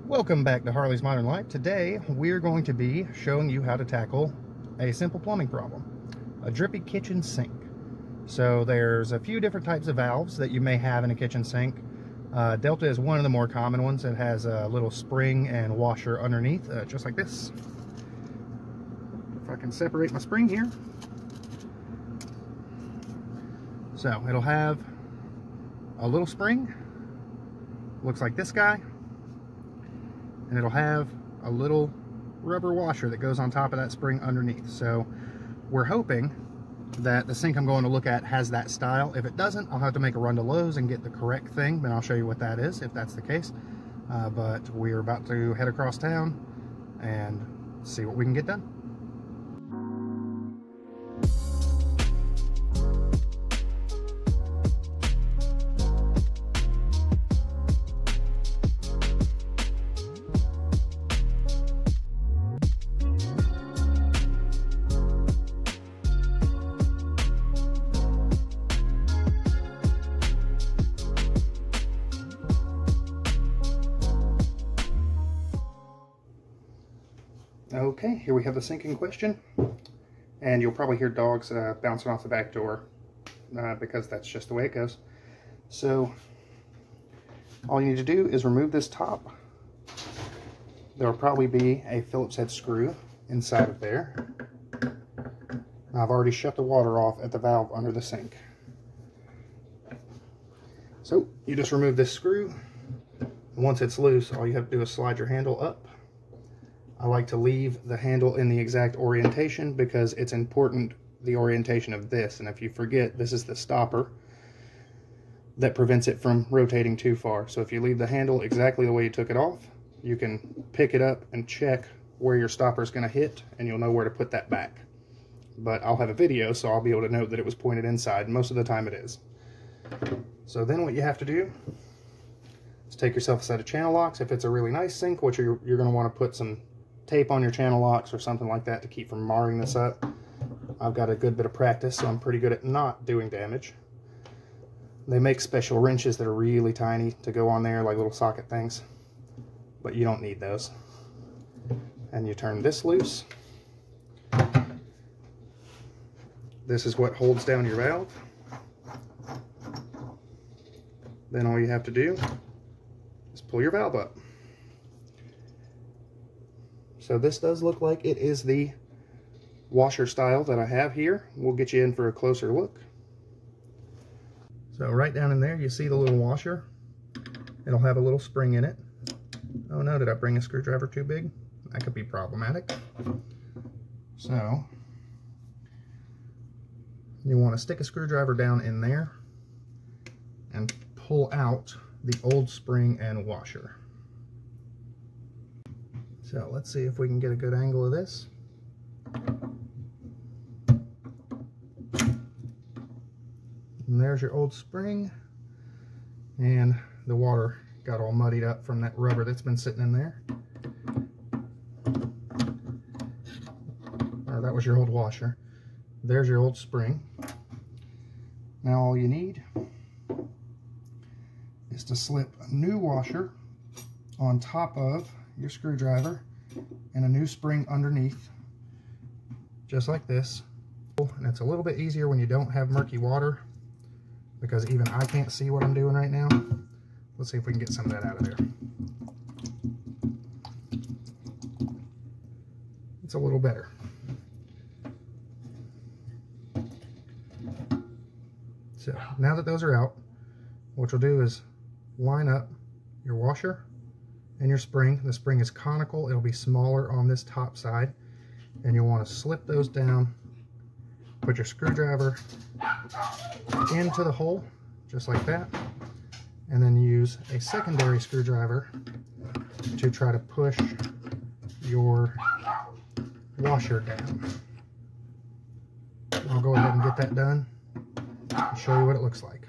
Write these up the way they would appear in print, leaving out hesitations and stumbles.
Welcome back to Harley's Modern Life. Today we're going to be showing you how to tackle a simple plumbing problem, a drippy kitchen sink. So there's a few different types of valves that you may have in a kitchen sink. Delta is one of the more common ones. It has a little spring and washer underneath, just like this. If I can separate my spring here. So it'll have a little spring, looks like this guy, and it'll have a little rubber washer that goes on top of that spring underneath. So we're hoping that the sink I'm going to look at has that style. If it doesn't, I'll have to make a run to Lowe's and get the correct thing, then I'll show you what that is if that's the case. But we're about to head across town and see what we can get done. Okay, here we have the sink in question, and you'll probably hear dogs bouncing off the back door because that's just the way it goes. So all you need to do is remove this top. There will probably be a Phillips head screw inside of there. I've already shut the water off at the valve under the sink. So you just remove this screw, and once it's loose, all you have to do is slide your handle up. I like to leave the handle in the exact orientation because it's important, the orientation of this, and if you forget, this is the stopper that prevents it from rotating too far. So if you leave the handle exactly the way you took it off, you can pick it up and check where your stopper is going to hit, and you'll know where to put that back. But I'll have a video, so I'll be able to note that it was pointed inside, and most of the time it is. So then what you have to do is take yourself a set of channel locks. If it's a really nice sink, which you're going to want to put some tape on your channel locks or something like that to keep from marring this up. I've got a good bit of practice, so I'm pretty good at not doing damage. They make special wrenches that are really tiny to go on there, like little socket things, but you don't need those. And you turn this loose. This is what holds down your valve. Then all you have to do is pull your valve up. So this does look like it is the washer style that I have here. We'll get you in for a closer look. So right down in there, you see the little washer. It'll have a little spring in it. Oh no, did I bring a screwdriver too big? That could be problematic. So you want to stick a screwdriver down in there and pull out the old spring and washer. So let's see if we can get a good angle of this. And there's your old spring, and the water got all muddied up from that rubber that's been sitting in there. That was your old washer. There's your old spring. Now all you need is to slip a new washer on top of your screwdriver and a new spring underneath, just like this. And it's a little bit easier when you don't have murky water, because even I can't see what I'm doing right now. Let's see if we can get some of that out of there. It's a little better. So now that those are out, what you'll do is line up your washer and your spring. The spring is conical. It'll be smaller on this top side, and you'll want to slip those down, put your screwdriver into the hole just like that, and then use a secondary screwdriver to try to push your washer down. I'll go ahead and get that done and show you what it looks like.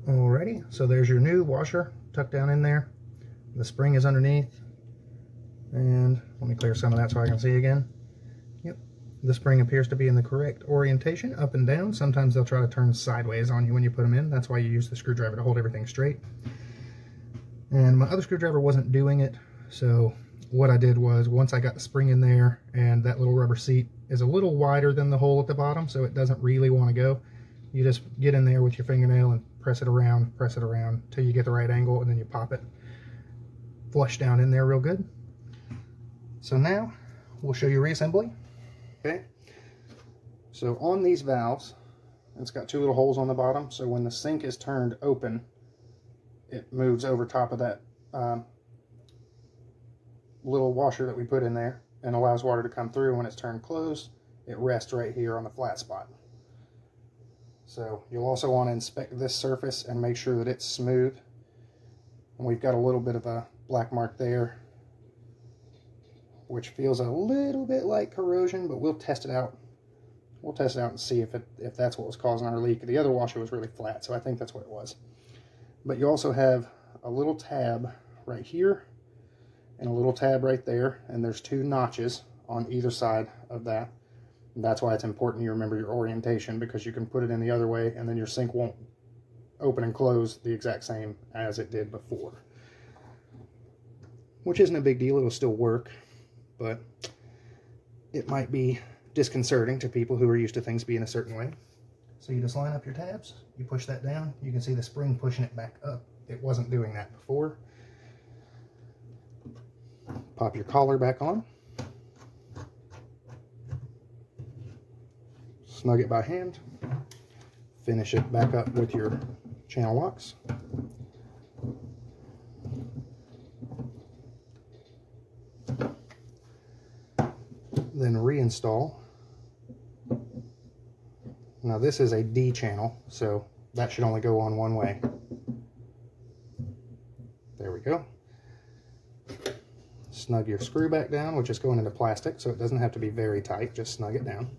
Alrighty, so there's your new washer tucked down in there. The spring is underneath, and let me clear some of that so I can see again. Yep, the spring appears to be in the correct orientation, up and down. Sometimes they'll try to turn sideways on you when you put them in. That's why you use the screwdriver to hold everything straight. And my other screwdriver wasn't doing it, so what I did was, once I got the spring in there, and that little rubber seat is a little wider than the hole at the bottom, so it doesn't really want to go. You just get in there with your fingernail and press it around till you get the right angle, and then you pop it flush down in there real good. So now we'll show you reassembly. Okay, so on these valves, it's got two little holes on the bottom, so when the sink is turned open, it moves over top of that little washer that we put in there and allows water to come through. When it's turned closed, it rests right here on the flat spot. So you'll also want to inspect this surface and make sure that it's smooth. And we've got a little bit of a black mark there, which feels a little bit like corrosion, but we'll test it out. We'll test it out and see if that's what was causing our leak. The other washer was really flat, so I think that's what it was. But you also have a little tab right here and a little tab right there, and there's two notches on either side of that. And that's why it's important you remember your orientation, because you can put it in the other way and then your sink won't open and close the exact same as it did before. Which isn't a big deal, it'll still work, but it might be disconcerting to people who are used to things being a certain way. So you just line up your tabs, you push that down, you can see the spring pushing it back up. It wasn't doing that before. Pop your collar back on. Snug it by hand. Finish it back up with your channel locks. Then reinstall. Now this is a D channel, so that should only go on one way. There we go. Snug your screw back down, which is going into plastic, so it doesn't have to be very tight, just snug it down.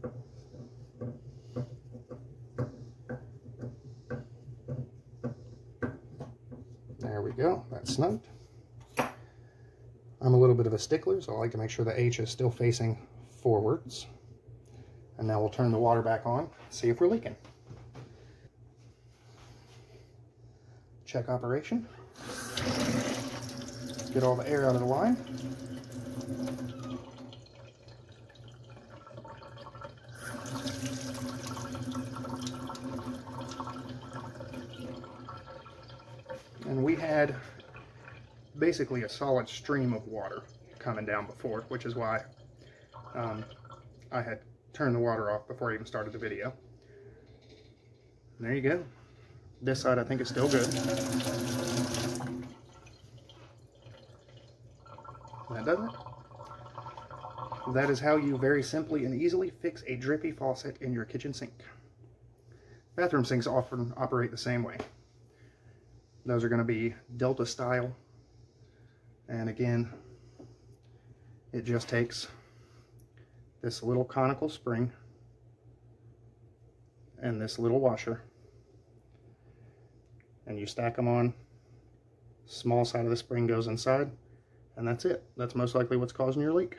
There we go, that's snugged. I'm a little bit of a stickler, so I like to make sure the H is still facing forwards. And now we'll turn the water back on, see if we're leaking. Check operation. Get all the air out of the line. And we had basically a solid stream of water coming down before, which is why I had turned the water off before I even started the video. And there you go. This side I think is still good. That does it. That is how you very simply and easily fix a drippy faucet in your kitchen sink. Bathroom sinks often operate the same way. Those are going to be Delta style. And again, it just takes this little conical spring and this little washer, and you stack them on. Small side of the spring goes inside, and that's it. That's most likely what's causing your leak.